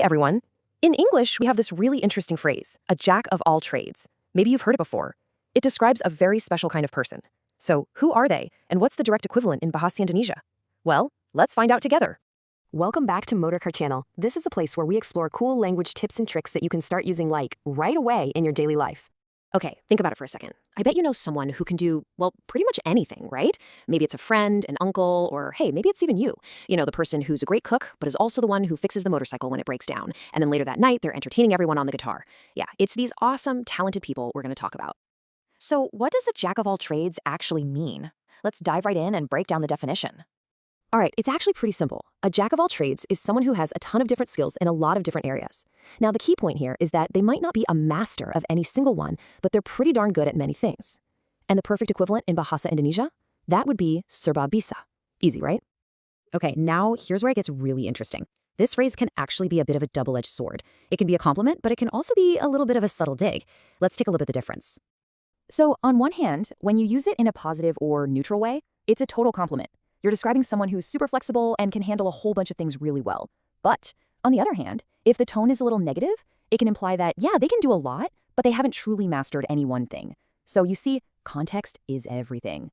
everyone. In English, we have this really interesting phrase, a jack of all trades. Maybe you've heard it before. It describes a very special kind of person. So, who are they, and what's the direct equivalent in Bahasa Indonesia? Well, let's find out together. Welcome back to Motorcar Channel. This is a place where we explore cool language tips and tricks that you can start using right away in your daily life. Okay, think about it for a second. I bet you know someone who can do, well, pretty much anything, right? Maybe it's a friend, an uncle, or hey, maybe it's even you. You know, the person who's a great cook, but is also the one who fixes the motorcycle when it breaks down. And then later that night, they're entertaining everyone on the guitar. Yeah, it's these awesome, talented people we're going to talk about. So what does a jack of all trades actually mean? Let's dive right in and break down the definition. All right, it's actually pretty simple. A jack of all trades is someone who has a ton of different skills in a lot of different areas. Now, the key point here is that they might not be a master of any single one, but they're pretty darn good at many things. And the perfect equivalent in Bahasa Indonesia? That would be serba bisa. Easy, right? Okay, now here's where it gets really interesting. This phrase can actually be a bit of a double-edged sword. It can be a compliment, but it can also be a little bit of a subtle dig. Let's take a look at the difference. So, on one hand, when you use it in a positive or neutral way, it's a total compliment. You're describing someone who's super flexible and can handle a whole bunch of things really well. But on the other hand, if the tone is a little negative, it can imply that, yeah, they can do a lot, but they haven't truly mastered any one thing. So you see, context is everything.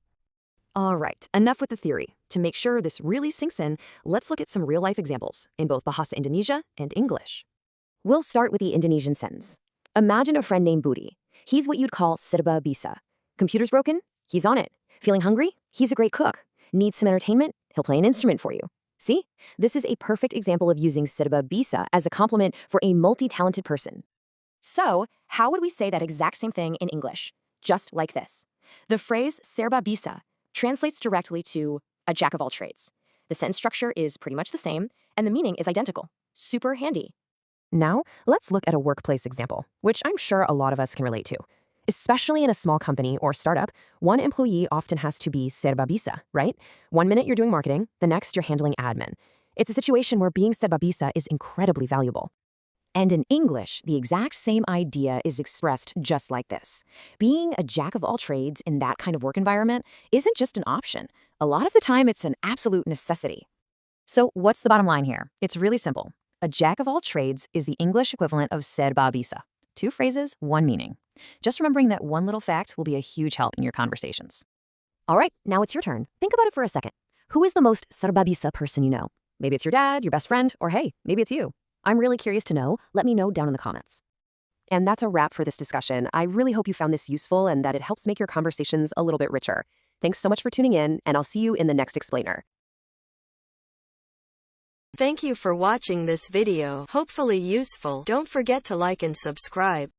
All right, enough with the theory. To make sure this really sinks in, let's look at some real-life examples in both Bahasa Indonesia and English. We'll start with the Indonesian sentence. Imagine a friend named Budi. He's what you'd call serba bisa. Computer's broken? He's on it. Feeling hungry? He's a great cook. Needs some entertainment? He'll play an instrument for you. See? This is a perfect example of using serba bisa as a compliment for a multi-talented person. So, how would we say that exact same thing in English? Just like this. The phrase serba bisa translates directly to a jack of all trades. The sentence structure is pretty much the same, and the meaning is identical. Super handy. Now, let's look at a workplace example, which I'm sure a lot of us can relate to. Especially in a small company or startup, one employee often has to be serba bisa, right? 1 minute you're doing marketing, the next you're handling admin. It's a situation where being serba bisa is incredibly valuable. And in English, the exact same idea is expressed just like this. Being a jack of all trades in that kind of work environment isn't just an option. A lot of the time, it's an absolute necessity. So what's the bottom line here? It's really simple. A jack of all trades is the English equivalent of serba bisa. 2 phrases, 1 meaning. Just remembering that one little fact will be a huge help in your conversations. All right, now it's your turn. Think about it for a second. Who is the most serba bisa person you know? Maybe it's your dad, your best friend, or hey, maybe it's you. I'm really curious to know. Let me know down in the comments. And that's a wrap for this discussion. I really hope you found this useful and that it helps make your conversations a little bit richer. Thanks so much for tuning in, and I'll see you in the next explainer. Thank you for watching this video. Hopefully useful. Don't forget to like and subscribe.